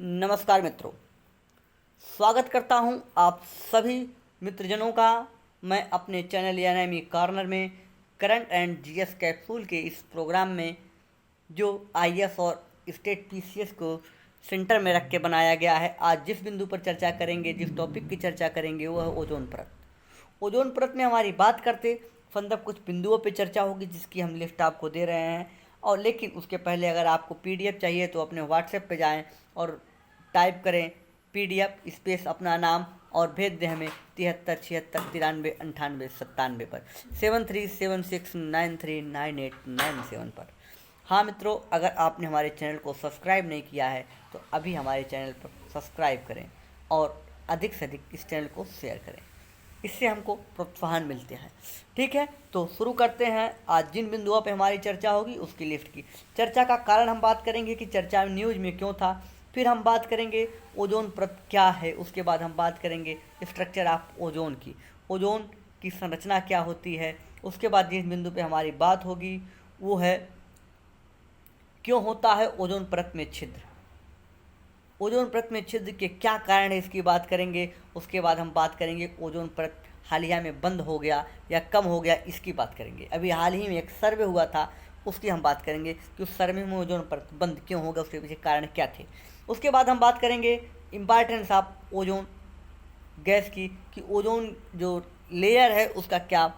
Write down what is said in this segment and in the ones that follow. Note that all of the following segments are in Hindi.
नमस्कार मित्रों, स्वागत करता हूं आप सभी मित्रजनों का। मैं अपने चैनल एएनएमई कॉर्नर में करंट एंड जीएस कैप्सूल के इस प्रोग्राम में जो आईएएस और स्टेट पीसीएस को सेंटर में रख के बनाया गया है, आज जिस बिंदु पर चर्चा करेंगे, जिस टॉपिक की चर्चा करेंगे वो है ओजोन परत। ओजोन परत में हमारी बात करते फंदब कुछ बिंदुओं पे चर्चा होगी जिसकी हम लिस्ट आपको दे रहे हैं। और लेकिन उसके पहले अगर आपको पीडीएफ चाहिए तो अपने व्हाट्सएप पे जाएं और टाइप करें पीडीएफ स्पेस अपना नाम और भेज दें हमें 73 76 93 98 97 पर 7376939897 पर। हाँ मित्रों, अगर आपने हमारे चैनल को सब्सक्राइब नहीं किया है तो अभी हमारे चैनल पर सब्सक्राइब करें और अधिक से अधिक इस चैनल को शेयर करें, इससे हमको प्रोत्साहन मिलते हैं। ठीक है, तो शुरू करते हैं। आज जिन बिंदुओं पे हमारी चर्चा होगी उसकी लिस्ट की चर्चा का कारण हम बात करेंगे कि चर्चा न्यूज़ में क्यों था, फिर हम बात करेंगे ओजोन परत क्या है, उसके बाद हम बात करेंगे स्ट्रक्चर ऑफ ओजोन की संरचना क्या होती है। उसके बाद जिस बिंदु पे हमारी बात होगी वो है क्यों होता है ओजोन परत में छिद्र, ओजोन परत में छिद्र के क्या कारण है इसकी बात करेंगे। उसके बाद हम बात करेंगे ओजोन परत हालिया में बंद हो गया या कम हो गया, इसकी बात करेंगे। अभी हाल ही में एक सर्वे हुआ था, उसकी हम बात करेंगे कि उस सर्वे में ओजोन परत बंद क्यों हो गया, उसके पीछे कारण क्या थे। उसके बाद हम बात करेंगे इम्पॉर्टेंस ऑफ ओजोन गैस की, कि ओजोन जो लेयर है उसका क्या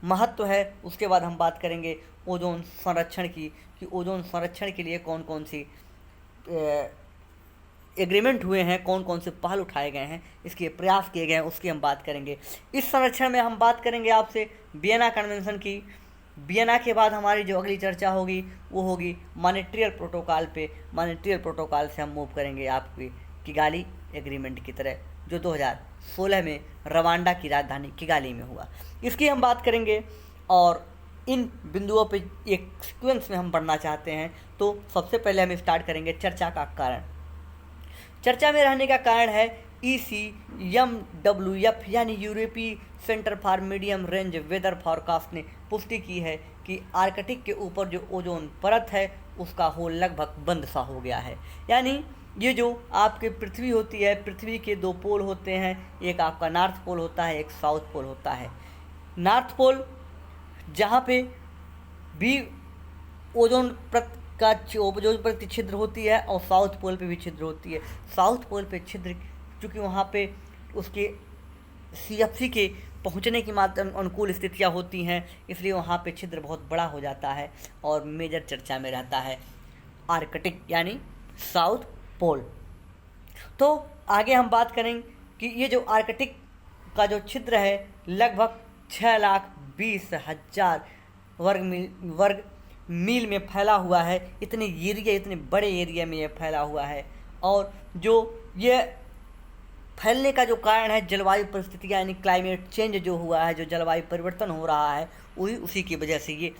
महत्व है। उसके बाद हम बात करेंगे ओजोन संरक्षण की, कि ओजोन संरक्षण के लिए कौन कौन सी एग्रीमेंट हुए हैं, कौन कौन से पहल उठाए गए हैं, इसके प्रयास किए गए हैं, उसकी हम बात करेंगे। इस संरक्षण में हम बात करेंगे आपसे वियना कन्वेंशन की। वियना के बाद हमारी जो अगली चर्चा होगी वो होगी मॉनेट्रियल प्रोटोकॉल पे। मॉनेट्रियल प्रोटोकॉल से हम मूव करेंगे आपकी किगाली एग्रीमेंट की तरह, जो 2016 में रवांडा की राजधानी किगाली में हुआ, इसकी हम बात करेंगे। और इन बिंदुओं पे एक सीक्वेंस में हम बढ़ना चाहते हैं। तो सबसे पहले हम स्टार्ट करेंगे चर्चा का कारण। चर्चा में रहने का कारण है ECMWF यानी यूरोपीय centre for medium range weather forecast ने पुष्टि की है कि आर्कटिक के ऊपर जो ओजोन परत है उसका होल लगभग बंद सा हो गया है। यानी ये जो आपके पृथ्वी होती है, पृथ्वी के दो पोल होते हैं, एक आपका नॉर्थ पोल होता है, एक साउथ पोल होता है। नॉर्थ पोल जहाँ पे भी ओजोन परत का ओजोन परत की छिद्र होती है और साउथ पोल पे भी छिद्र होती है। साउथ पोल पे छिद्र चूँकि वहाँ पे उसके CFC के पहुँचने की मात्र अनुकूल स्थितियाँ होती हैं, इसलिए वहाँ पे छिद्र बहुत बड़ा हो जाता है और मेजर चर्चा में रहता है आर्कटिक यानी साउथ पोल। तो आगे हम बात करें कि ये जो आर्कटिक का जो छिद्र है लगभग 6,20,000 वर्ग मील में फैला हुआ है। इतने बड़े एरिया में ये फैला हुआ है। और जो ये फैलने का जो कारण है जलवायु परिस्थितियाँ यानी क्लाइमेट चेंज जो हुआ है, जो जलवायु परिवर्तन हो रहा है, वही उसी की वजह से ये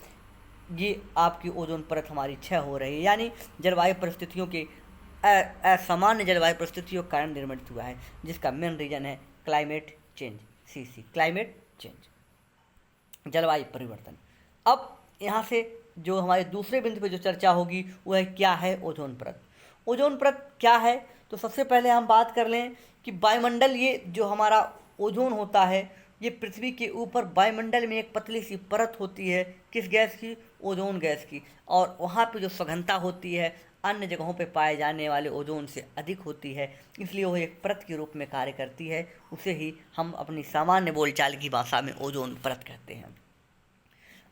आपकी ओजोन परत हमारी क्षय हो रही है। यानी जलवायु परिस्थितियों के असामान्य जलवायु परिस्थितियों के कारण निर्मित हुआ है, जिसका मेन रीजन है क्लाइमेट चेंज, क्लाइमेट चेंज, जलवायु परिवर्तन। अब यहाँ से जो हमारे दूसरे बिंदु पे जो चर्चा होगी वो है क्या है ओजोन परत। ओजोन परत क्या है, तो सबसे पहले हम बात कर लें कि वायुमंडल, ये जो हमारा ओजोन होता है ये पृथ्वी के ऊपर वायुमंडल में एक पतली सी परत होती है। किस गैस की? ओजोन गैस की। और वहाँ पे जो सघनता होती है अन्य जगहों पे पाए जाने वाले ओजोन से अधिक होती है, इसलिए वो एक परत के रूप में कार्य करती है। उसे ही हम अपनी सामान्य बोलचाल की भाषा में ओजोन परत कहते हैं।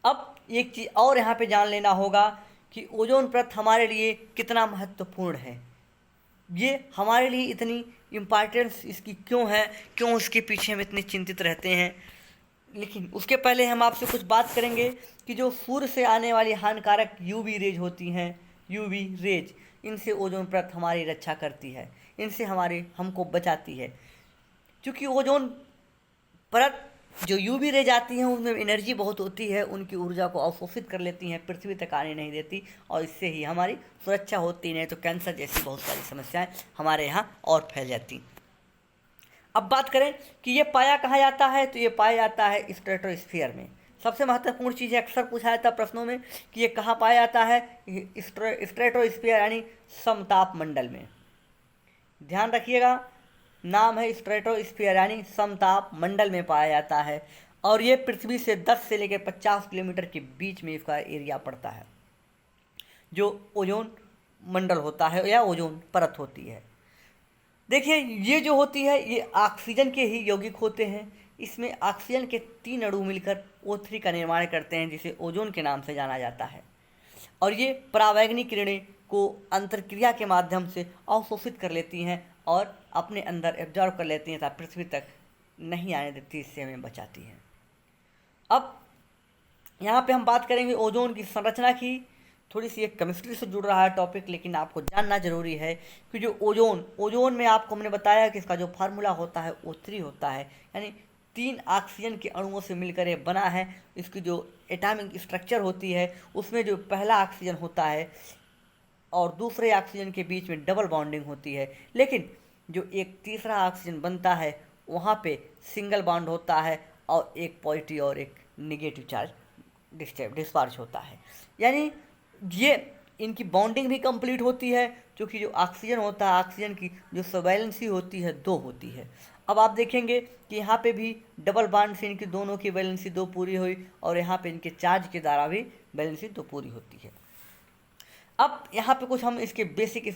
अब एक चीज़ और यहाँ पे जान लेना होगा कि ओजोन परत हमारे लिए कितना महत्वपूर्ण है, ये हमारे लिए इतनी इम्पॉर्टेंस इसकी क्यों है, क्यों इसके पीछे हम इतने चिंतित रहते हैं। लेकिन उसके पहले हम आपसे कुछ बात करेंगे कि जो सूर्य से आने वाली हानिकारक UV रेज होती हैं, UV रेज, इनसे ओजोन परत हमारी रक्षा करती है, इनसे हमको बचाती है। क्योंकि ओजोन परत जो UV रेज आती हैं उनमें एनर्जी बहुत होती है, उनकी ऊर्जा को अवशोषित कर लेती हैं, पृथ्वी तक आने नहीं देती, और इससे ही हमारी सुरक्षा होती, नहीं तो कैंसर जैसी बहुत सारी समस्याएं हमारे यहाँ और फैल जाती। अब बात करें कि ये पाया कहाँ जाता है, तो ये पाया जाता है स्ट्रेटोस्फीयर में। सबसे महत्वपूर्ण चीज़ है, अक्सर पूछा जाता है प्रश्नों में कि ये कहाँ पाया जाता है। स्ट्रेटोस्फीयर यानी समताप मंडल में। ध्यान रखिएगा, नाम है स्ट्रेटोस्फीयर यानी समताप मंडल में पाया जाता है और ये पृथ्वी से 10 से लेकर 50 किलोमीटर के बीच में इसका एरिया पड़ता है, जो ओजोन मंडल होता है या ओजोन परत होती है। देखिए ये जो होती है ये ऑक्सीजन के ही यौगिक होते हैं। इसमें ऑक्सीजन के 3 अणु मिलकर O3 का निर्माण करते हैं जिसे ओजोन के नाम से जाना जाता है और ये परावैंगनी किरणें को अंतरक्रिया के माध्यम से अवशोषित कर लेती हैं और अपने अंदर एब्जॉर्व कर लेती हैं तथा पृथ्वी तक नहीं आने देती, इससे हमें बचाती हैं। अब यहाँ पे हम बात करेंगे ओजोन की संरचना की। थोड़ी सी एक केमिस्ट्री से जुड़ रहा है टॉपिक, लेकिन आपको जानना जरूरी है कि जो ओजोन में आपको हमने बताया कि इसका जो फार्मूला होता है O3 होता है, यानी 3 ऑक्सीजन के अणुओं से मिलकर ये बना है। इसकी जो एटॉमिक स्ट्रक्चर होती है उसमें जो पहला ऑक्सीजन होता है और दूसरे ऑक्सीजन के बीच में डबल बॉन्डिंग होती है, लेकिन जो एक तीसरा ऑक्सीजन बनता है वहाँ पे सिंगल बॉन्ड होता है और एक पॉजिटिव और एक निगेटिव चार्ज डिस्चार्ज होता है। यानी ये इनकी बॉन्डिंग भी कंप्लीट होती है, क्योंकि जो ऑक्सीजन होता है ऑक्सीजन की जो वैलेंसी होती है 2 होती है। अब आप देखेंगे कि यहाँ पे भी डबल बॉन्ड से इनकी दोनों की वैलेंसी 2 पूरी हुई और यहाँ पे इनके चार्ज के द्वारा भी वैलेंसी 2 पूरी होती है। अब यहाँ पे कुछ हम इसके बेसिक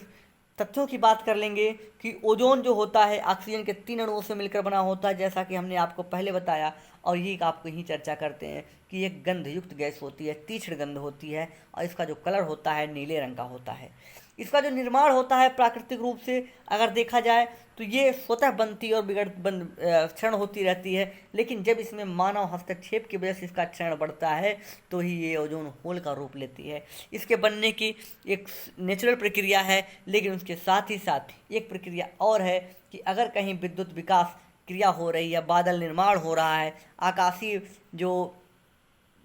तथ्यों की बात कर लेंगे कि ओजोन जो होता है ऑक्सीजन के 3 अणुओं से मिलकर बना होता है, जैसा कि हमने आपको पहले बताया और ये आपको यहीं चर्चा करते हैं कि एक गंधयुक्त गैस होती है, तीक्ष्ण गंध होती है और इसका जो कलर होता है नीले रंग का होता है। इसका जो निर्माण होता है प्राकृतिक रूप से अगर देखा जाए तो ये स्वतः बनती और क्षरण होती रहती है, लेकिन जब इसमें मानव हस्तक्षेप की वजह से इसका क्षरण बढ़ता है तो ही ये ओजोन होल का रूप लेती है। इसके बनने की एक नेचुरल प्रक्रिया है, लेकिन उसके साथ ही साथ एक प्रक्रिया और है कि अगर कहीं विद्युत विकास क्रिया हो रही है, बादल निर्माण हो रहा है, आकाशीय जो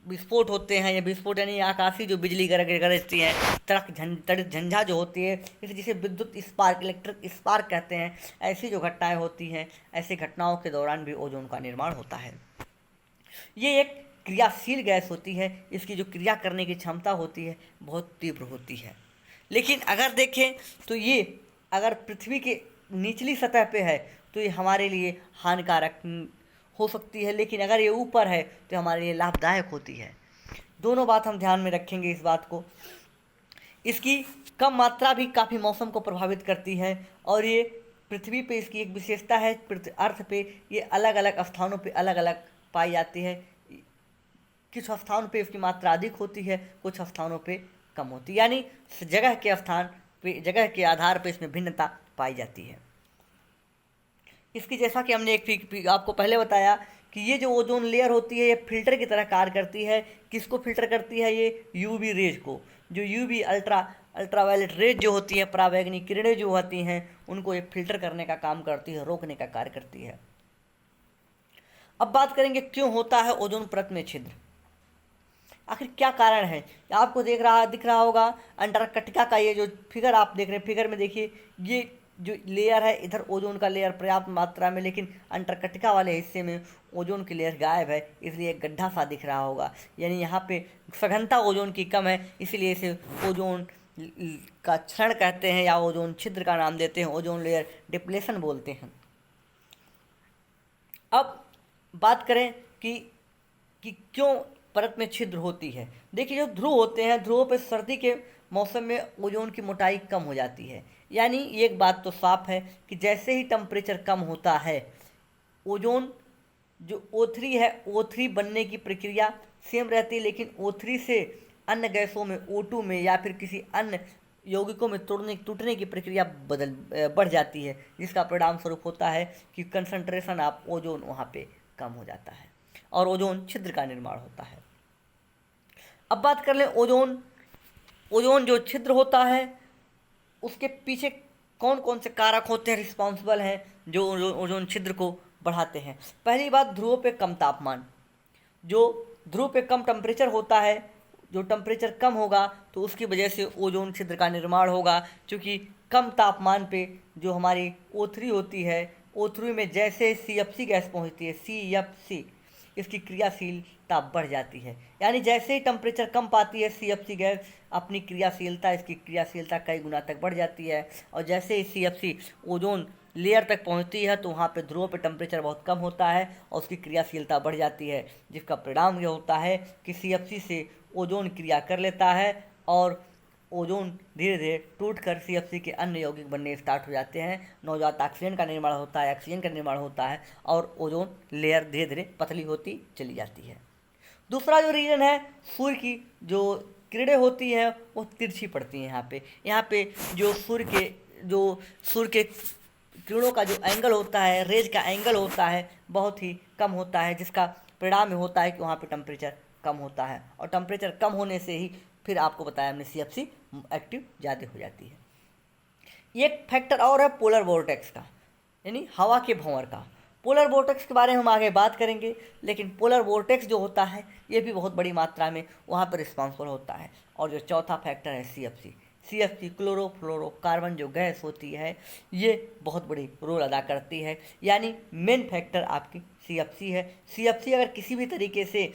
विस्फोट होते हैं या विस्फोट यानी आकाशीय जो बिजली गरजती है, तड़क झंझा जो होती है, जिसे विद्युत स्पार्क इलेक्ट्रिक स्पार्क कहते हैं, ऐसी जो घटनाएं होती हैं, ऐसी घटनाओं के दौरान भी ओजोन का निर्माण होता है। ये एक क्रियाशील गैस होती है, इसकी जो क्रिया करने की क्षमता होती है बहुत तीव्र होती है। लेकिन अगर देखें तो ये अगर पृथ्वी के निचली सतह पे है तो ये हमारे लिए हानिकारक हो सकती है, लेकिन अगर ये ऊपर है तो हमारे लिए लाभदायक होती है। दोनों बात हम ध्यान में रखेंगे इस बात को। इसकी कम मात्रा भी काफ़ी मौसम को प्रभावित करती है और ये पृथ्वी पे इसकी एक विशेषता है, अर्थ पे ये अलग अलग स्थानों पे अलग अलग पाई जाती है। कुछ स्थानों पे इसकी मात्रा अधिक होती है, कुछ स्थानों पे कम होती है, यानी जगह के स्थान पे जगह के आधार पे इसमें भिन्नता पाई जाती है। इसकी जैसा कि हमने एक आपको पहले बताया कि ये जो ओजोन लेयर होती है ये फिल्टर की तरह कार्य करती है। किसको फिल्टर करती है? ये यूवी रेज को, जो यूवी अल्ट्रावायलेट रेज जो होती है, परावैंगनी किरणें जो होती हैं, उनको ये फिल्टर करने का काम करती है, रोकने का कार्य करती है। अब बात करेंगे क्यों होता है ओजोन परत में छिद्र, आखिर क्या कारण है। आपको दिख रहा होगा अंटार्कटिका का ये जो फिगर आप देख रहे हैं, फिगर में देखिए ये जो लेयर है इधर ओजोन का लेयर पर्याप्त मात्रा में, लेकिन अंटार्कटिका वाले हिस्से में ओजोन की लेयर गायब है, इसलिए एक गड्ढा सा दिख रहा होगा। यानी यहाँ पे सघनता ओजोन की कम है, इसलिए इसे ओजोन का क्षरण कहते हैं या ओजोन छिद्र का नाम देते हैं, ओजोन लेयर डिप्लेशन बोलते हैं। अब बात करें कि क्यों परत में छिद्र होती है। देखिए जो ध्रुव होते हैं, ध्रुवों पर सर्दी के मौसम में ओजोन की मोटाई कम हो जाती है। यानी एक बात तो साफ है कि जैसे ही टेम्परेचर कम होता है ओजोन जो O3 है, O3 बनने की प्रक्रिया सेम रहती है, लेकिन O3 से अन्य गैसों में O2 में या फिर किसी अन्य यौगिकों में टूटने की प्रक्रिया बढ़ जाती है, जिसका परिणाम स्वरूप होता है कि कंसंट्रेशन ऑफ ओजोन वहाँ पे कम हो जाता है और ओजोन छिद्र का निर्माण होता है। अब बात कर लें ओजोन जो छिद्र होता है उसके पीछे कौन कौन से कारक होते हैं, रिस्पॉन्सिबल हैं जो ओजोन छिद्र को बढ़ाते हैं। पहली बात, ध्रुवों पे कम तापमान। जो ध्रुव पे कम टेम्परेचर होता है, जो टेम्परेचर कम होगा तो उसकी वजह से ओजोन छिद्र का निर्माण होगा, क्योंकि कम तापमान पे जो हमारी O3 होती है, O3 में जैसे CFC गैस पहुंचती है, CFC इसकी क्रियाशीलता क्रियाशीलता बढ़ जाती है। यानी जैसे ही टेम्परेचर कम पाती है CFC गैस, अपनी क्रियाशीलता, इसकी क्रियाशीलता कई गुना तक बढ़ जाती है। और जैसे ही CFC ओजोन लेयर तक पहुंचती है तो वहाँ पे ध्रुवों पे टेम्परेचर बहुत कम होता है और उसकी क्रियाशीलता बढ़ जाती है, जिसका परिणाम ये होता है कि CFC से ओजोन क्रिया कर लेता है और ओजोन धीरे धीरे टूट कर CFC के अन्य यौगिक बनने स्टार्ट हो जाते हैं। नवजात ऑक्सीजन का निर्माण होता है, ऑक्सीजन का निर्माण होता है और ओजोन लेयर धीरे धीरे पतली होती चली जाती है। दूसरा जो रीजन है, सूर्य की जो किरणें होती हैं वो तिरछी पड़ती हैं। यहाँ पे जो सूर्य के किरणों का जो एंगल होता है, रेज का एंगल होता है, बहुत ही कम होता है, जिसका परिणाम ये होता है कि वहाँ पे टेम्परेचर कम होता है और टेम्परेचर कम होने से ही फिर आपको बताया हमने CFC एक्टिव ज़्यादा हो जाती है। एक फैक्टर और है पोलर वोर्टेक्स का, यानी हवा के भंवर का। पोलर वोर्टेक्स के बारे में हम आगे बात करेंगे, लेकिन पोलर वोर्टेक्स जो होता है ये भी बहुत बड़ी मात्रा में वहाँ पर रिस्पॉन्सिबल होता है। और जो चौथा फैक्टर है CFC क्लोरोफ्लोरोकार्बन जो गैस होती है ये बहुत बड़ी रोल अदा करती है। यानी मेन फैक्टर आपकी CFC है। CFC अगर किसी भी तरीके से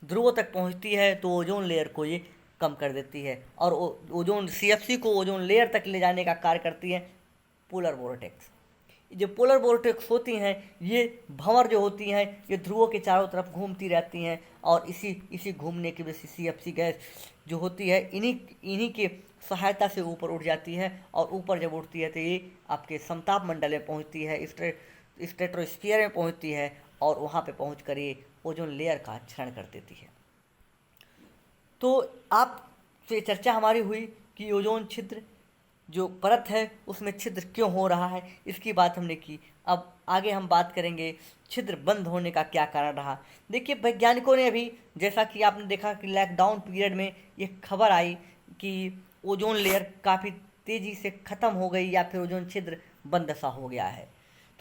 ध्रुवों तक पहुंचती है तो ओजोन लेयर को ये कम कर देती है और ओजोन CFC को ओजोन लेयर तक ले जाने का कार्य करती है पोलर वोर्टेक्स। जो पोलर वोर्टेक्स होती हैं ये भंवर जो होती हैं ये ध्रुवों के चारों तरफ घूमती रहती हैं और इसी घूमने की वजह से CFC गैस जो होती है इन्हीं के सहायता से ऊपर उठ जाती है और ऊपर जब उठती है तो ये आपके समताप मंडल में पहुंचती है, स्ट्रेटोस्फीयर में पहुंचती है और वहाँ पे पहुँच कर ये ओजोन लेयर का क्षरण कर देती है। तो आपसे चर्चा हमारी हुई कि ओजोन छिद्र जो परत है उसमें छिद्र क्यों हो रहा है, इसकी बात हमने की। अब आगे हम बात करेंगे छिद्र बंद होने का क्या कारण रहा। देखिए वैज्ञानिकों ने अभी, जैसा कि आपने देखा कि लॉकडाउन पीरियड में ये खबर आई कि ओजोन लेयर काफ़ी तेज़ी से ख़त्म हो गई या फिर ओजोन छिद्र बंद सा हो गया है।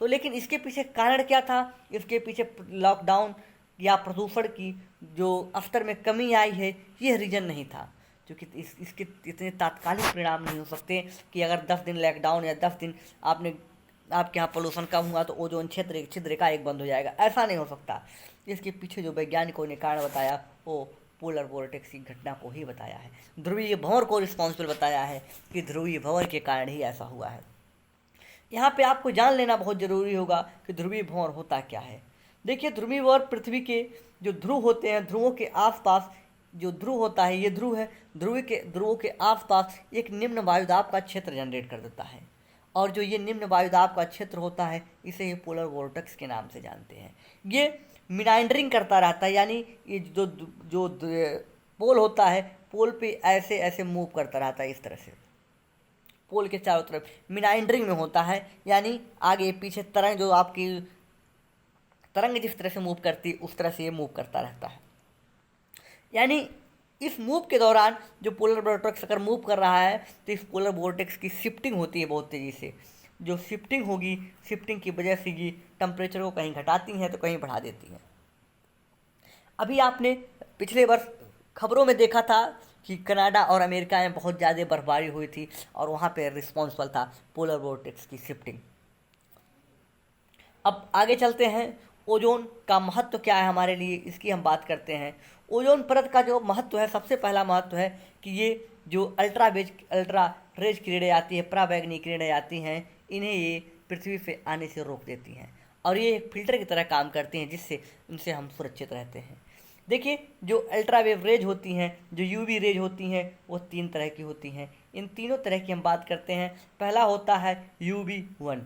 तो लेकिन इसके पीछे कारण क्या था? इसके पीछे लॉकडाउन या प्रदूषण की जो स्तर में कमी आई है यह रीज़न नहीं था, क्योंकि इसके इतने तात्कालिक परिणाम नहीं हो सकते कि अगर 10 दिन लॉकडाउन या 10 दिन आपके यहाँ पोल्यूशन कम हुआ तो ओजोन छिद्र का एक बंद हो जाएगा, ऐसा नहीं हो सकता। इसके पीछे जो वैज्ञानिकों ने कारण बताया वो पोलर वोर्टेक्स की घटना को ही बताया है, ध्रुवीय भंवर को रिस्पॉन्सिबल बताया है कि ध्रुवीय भंवर के कारण ही ऐसा हुआ है। यहाँ पे आपको जान लेना बहुत ज़रूरी होगा कि ध्रुवीय भंवर होता क्या है। देखिए ध्रुवीय भंवर पृथ्वी के जो ध्रुव होते हैं, ध्रुवों के आसपास जो ध्रुव होता है, ये ध्रुव है, ध्रुवों के आसपास एक निम्न वायुदाब का क्षेत्र जनरेट कर देता है और जो ये निम्न वायुदाब का क्षेत्र होता है इसे ये पोलर वोर्टेक्स के नाम से जानते हैं। ये मिनाइंडरिंग करता रहता है, यानी ये जो पोल होता है पोल पे ऐसे ऐसे मूव करता रहता है, इस तरह से पोल के चारों तरफ मिनाइंडरिंग में होता है, यानी आगे पीछे तरंग जो आपकी तरंग जिस तरह से मूव करती है उस तरह से ये मूव करता रहता है। यानी इस मूव के दौरान जो पोलर वोर्टेक्स अगर मूव कर रहा है तो इस पोलर वोर्टेक्स की शिफ्टिंग होती है बहुत तेज़ी से। जो शिफ्टिंग होगी, शिफ्टिंग की वजह से ये टेम्परेचर को कहीं घटाती हैं तो कहीं बढ़ा देती हैं। अभी आपने पिछले वर्ष खबरों में देखा था कि कनाडा और अमेरिका में बहुत ज़्यादा बर्फबारी हुई थी और वहाँ पे रिस्पॉन्सिबल था पोलर वोर्टेक्स की शिफ्टिंग। अब आगे चलते हैं, ओजोन का महत्व क्या है हमारे लिए, इसकी हम बात करते हैं। ओजोन परत का जो महत्व है, सबसे पहला महत्व है कि ये जो अल्ट्रा रेज किरणें आती है, पराबैंगनी किरणें आती हैं, इन्हें ये पृथ्वी पे आने से रोक देती हैं और ये एक फिल्टर की तरह काम करती हैं जिससे उनसे हम सुरक्षित रहते हैं। देखिए जो अल्ट्रावेव रेज होती हैं, जो यूवी रेज होती हैं, वो 3 तरह की होती हैं। इन तीनों तरह की हम बात करते हैं। पहला होता है UV1।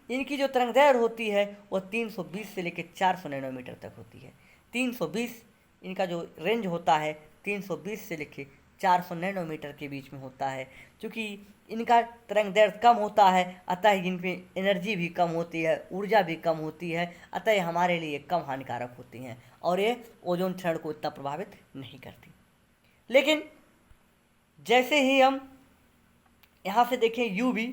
इनकी जो तरंगदैर्घ्य होती है वो 320 से लेकर 400 नैनोमीटर तक होती है। 320 इनका जो रेंज होता है 320 से लेकर 400 नैनोमीटर के बीच में होता है। क्योंकि इनका तरंगदैर्घ्य कम होता है अतः इनमें एनर्जी भी कम होती है, ऊर्जा भी कम होती है, अतः हमारे लिए कम हानिकारक होती हैं और ये ओजोन क्षरण को इतना प्रभावित नहीं करती। लेकिन जैसे ही हम यहाँ से देखें UV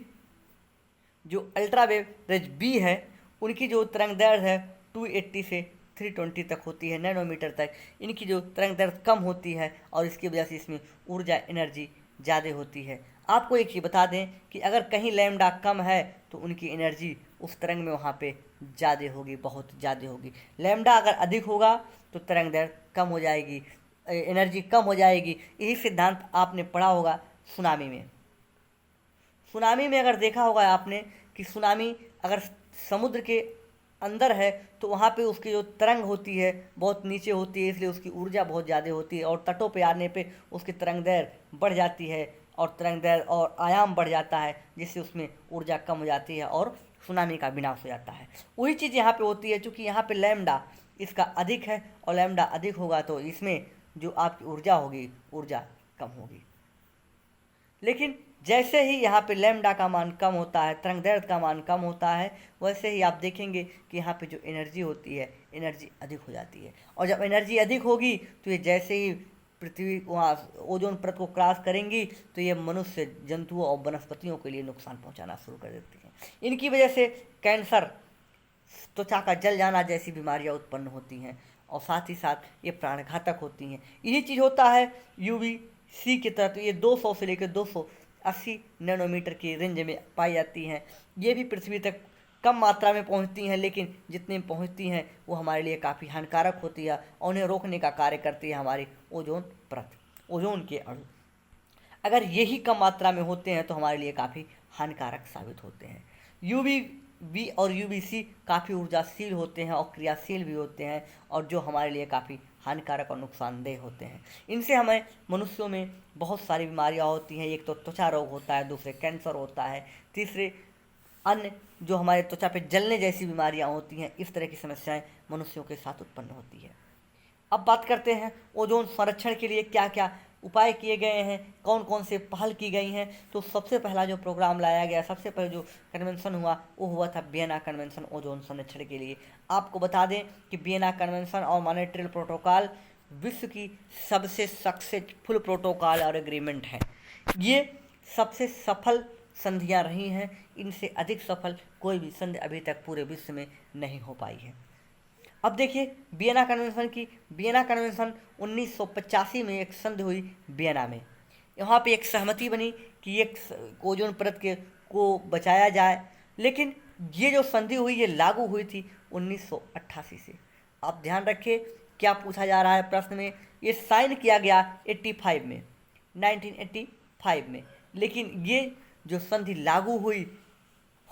जो अल्ट्रावेव रेज बी है, उनकी जो तरंगदैर्घ्य है 280 से 320 तक होती है नैनोमीटर तक। इनकी जो तरंगदैर्घ्य कम होती है और इसकी वजह से इसमें ऊर्जा एनर्जी ज़्यादा होती है। आपको एक चीज़ बता दें कि अगर कहीं लैम्डा कम है तो उनकी एनर्जी उस तरंग में वहाँ पे ज़्यादा होगी, बहुत ज़्यादा होगी। लैम्डा अगर अधिक होगा तो तरंग दैर्घ्य कम हो जाएगी, एनर्जी कम हो जाएगी। यही सिद्धांत आपने पढ़ा होगा सुनामी में। सुनामी में अगर देखा होगा आपने कि सुनामी अगर समुद्र के अंदर है तो वहाँ पे उसकी जो तरंग होती है बहुत नीचे होती है, इसलिए उसकी ऊर्जा बहुत ज़्यादा होती है, और तटों पे आने पे उसकी तरंग दैर्घ्य बढ़ जाती है और तरंग दैर्घ्य और आयाम बढ़ जाता है, जिससे उसमें ऊर्जा कम हो जाती है और सुनामी का विनाश हो जाता है। वही चीज़ यहाँ पे होती है, चूँकि यहाँ पे लैम्डा इसका अधिक है और लैम्डा अधिक होगा तो इसमें जो आपकी ऊर्जा होगी ऊर्जा कम होगी। लेकिन जैसे ही यहाँ पे लैम्डा का मान कम होता है, तरंग दैर्घ्य का मान कम होता है, वैसे ही आप देखेंगे कि यहाँ पे जो एनर्जी होती है एनर्जी अधिक हो जाती है। और जब एनर्जी अधिक होगी तो ये जैसे ही पृथ्वी वहाँ ओजोन परत को क्रॉस करेंगी तो ये मनुष्य, जंतुओं और वनस्पतियों के लिए नुकसान पहुँचाना शुरू कर देती हैं। इनकी वजह से कैंसर, त्वचा का जल जाना जैसी बीमारियाँ उत्पन्न होती हैं और साथ ही साथ ये प्राणघातक होती हैं। यही चीज़ होता है यूवीसी की तरह, तो ये 200 से लेकर 280 नैनोमीटर की रेंज में पाई जाती हैं। ये भी पृथ्वी तक कम मात्रा में पहुंचती हैं, लेकिन जितने में पहुंचती हैं वो हमारे लिए काफ़ी हानिकारक होती है और उन्हें रोकने का कार्य करती है हमारी ओजोन परत, ओजोन के अणु। अगर यही कम मात्रा में होते हैं तो हमारे लिए काफ़ी हानिकारक साबित होते हैं। यूवीबी और यूवीसी काफ़ी ऊर्जाशील होते हैं और क्रियाशील भी होते हैं, और जो हमारे लिए काफ़ी हानिकारक और नुकसानदेह होते हैं। इनसे हमें मनुष्यों में बहुत सारी बीमारियां होती हैं। एक तो त्वचा रोग होता है, दूसरे कैंसर होता है, तीसरे अन्य जो हमारे त्वचा पे जलने जैसी बीमारियां होती हैं। इस तरह की समस्याएं मनुष्यों के साथ उत्पन्न होती है। अब बात करते हैं ओजोन संरक्षण के लिए क्या क्या उपाय किए गए हैं, कौन कौन से पहल की गई हैं। तो सबसे पहला जो प्रोग्राम लाया गया, सबसे पहले जो कन्वेंशन हुआ वो हुआ था वियना कन्वेंशन ओजोन संरक्षण के लिए। आपको बता दें कि वियना कन्वेंशन और मॉन्ट्रियल प्रोटोकॉल विश्व की सबसे सक्सेसफुल प्रोटोकॉल और एग्रीमेंट है। ये सबसे सफल संधियाँ रही हैं। इनसे अधिक सफल कोई भी संधि अभी तक पूरे विश्व में नहीं हो पाई है। अब देखिए वियना कन्वेंशन की। वियना कन्वेंशन 1985 में एक संधि हुई वियना में। यहाँ पे एक सहमति बनी कि एक ओजोन परत को बचाया जाए, लेकिन ये जो संधि हुई ये लागू हुई थी 1988 से। आप ध्यान रखिए क्या पूछा जा रहा है प्रश्न में। ये साइन किया गया 85 में, 1985 में, लेकिन ये जो संधि लागू हुई,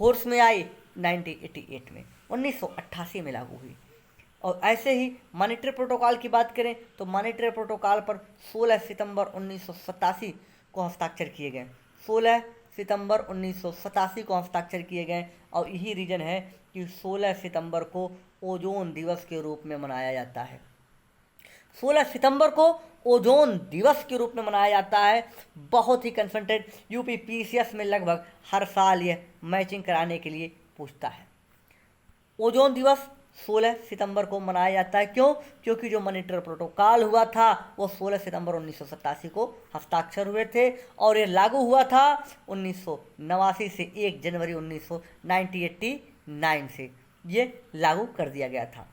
फोर्स में आई 1988 में, 1988 में लागू हुई। और ऐसे ही मॉन्ट्रियल प्रोटोकॉल की बात करें तो मॉन्ट्रियल प्रोटोकॉल पर 16 सितंबर 1987 को हस्ताक्षर किए गए। 16 सितंबर 1987 को हस्ताक्षर किए गए और यही रीज़न है कि 16 सितंबर को ओजोन दिवस के रूप में मनाया जाता है। 16 सितंबर को ओजोन दिवस के रूप में मनाया जाता है। बहुत ही कंसंट्रेट यूपीपीसीएस में लगभग हर साल यह मैचिंग कराने के लिए पूछता है। ओजोन दिवस 16 सितंबर को मनाया जाता है। क्यों? क्योंकि जो मॉन्ट्रियल प्रोटोकॉल हुआ था वो 16 सितंबर 1987 को हस्ताक्षर हुए थे और ये लागू हुआ था 1989 से 1 जनवरी 1989 से ये लागू कर दिया गया था।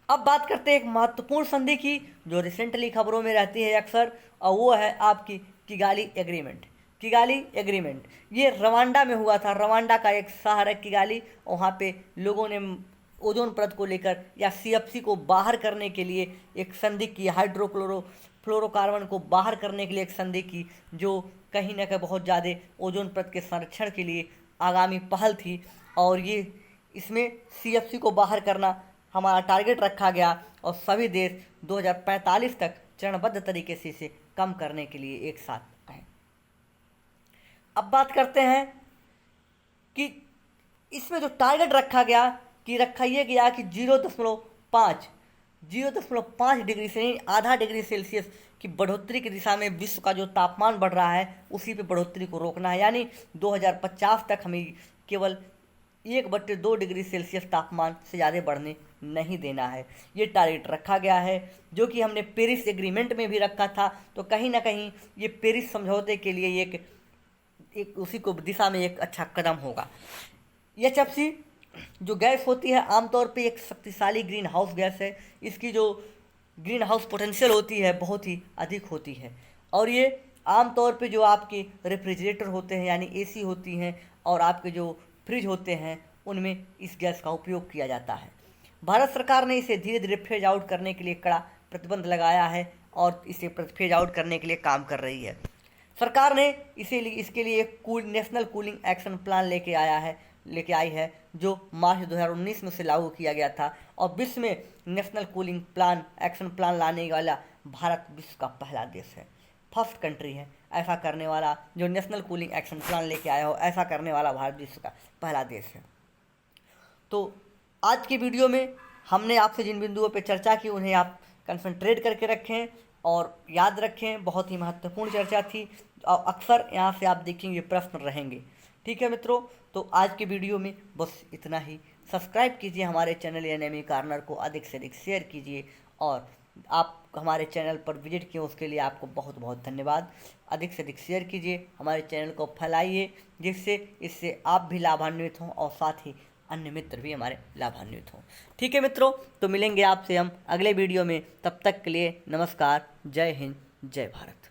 अब बात करते हैं एक महत्वपूर्ण संधि की जो रिसेंटली खबरों में रहती है अक्सर, और वो है आपकी किगाली एग्रीमेंट। किगाली एग्रीमेंट ये रवांडा में हुआ था। रवांडा का एक शहर है किगाली। वहाँ पे लोगों ने ओजोन परत को लेकर या सीएफसी को बाहर करने के लिए एक संधि की, हाइड्रोक्लोरोफ्लोरोकार्बन को बाहर करने के लिए एक संधि की, जो कहीं ना कहीं बहुत ज़्यादा ओजोन परत के संरक्षण के लिए आगामी पहल थी। और ये इसमें सीएफसी को बाहर करना हमारा टारगेट रखा गया और सभी देश 2045 तक चरणबद्ध तरीके से इसे कम करने के लिए एक साथ आए। अब बात करते हैं कि इसमें जो टारगेट रखा गया कि ये गया कि 0.5 डिग्री से नहीं, आधा डिग्री सेल्सियस की बढ़ोतरी की दिशा में विश्व का जो तापमान बढ़ रहा है उसी पे बढ़ोतरी को रोकना है। यानी 2050 तक हमें केवल 1/2 डिग्री सेल्सियस तापमान से ज़्यादा बढ़ने नहीं देना है। ये टारगेट रखा गया है जो कि हमने पेरिस एग्रीमेंट में भी रखा था। तो कहीं ना कहीं ये पेरिस समझौते के लिए एक उसी को दिशा में एक अच्छा कदम होगा। HFC जो गैस होती है आमतौर पे एक शक्तिशाली ग्रीन हाउस गैस है। इसकी जो ग्रीन हाउस पोटेंशियल होती है बहुत ही अधिक होती है और ये आमतौर पे जो आपके रेफ्रिजरेटर होते हैं यानी AC होती हैं और आपके जो फ्रिज होते हैं उनमें इस गैस का उपयोग किया जाता है। भारत सरकार ने इसे धीरे धीरे फेज आउट करने के लिए कड़ा प्रतिबंध लगाया है और इसे फेज आउट करने के लिए काम कर रही है। सरकार ने इसके लिए एक नेशनल कूलिंग एक्शन प्लान लेके आई है जो मार्च 2019 में से लागू किया गया था, और विश्व में national cooling plan action plan लाने वाला भारत विश्व का पहला देश है, फर्स्ट कंट्री है ऐसा करने वाला, जो नेशनल कूलिंग एक्शन प्लान लेके आया हो, ऐसा करने वाला भारत विश्व का पहला देश है। तो आज की वीडियो में हमने आपसे जिन बिंदुओं पर चर्चा की उन्हें आप कंसंट्रेट करके रखें और याद रखें, बहुत ही महत्वपूर्ण चर्चा थी और अक्सर यहाँ से आप देखेंगे प्रश्न रहेंगे। ठीक है मित्रों, तो आज की वीडियो में बस इतना ही। सब्सक्राइब कीजिए हमारे चैनल एनएमई कॉर्नर को, अधिक से अधिक शेयर कीजिए, और आप हमारे चैनल पर विजिट किए उसके लिए आपको बहुत बहुत धन्यवाद। अधिक से अधिक शेयर कीजिए, हमारे चैनल को फैलाइए, जिससे इससे आप भी लाभान्वित हों और साथ ही अन्य मित्र भी हमारे लाभान्वित हों। ठीक है मित्रों, तो मिलेंगे आपसे हम अगले वीडियो में, तब तक के लिए नमस्कार, जय हिंद, जय भारत।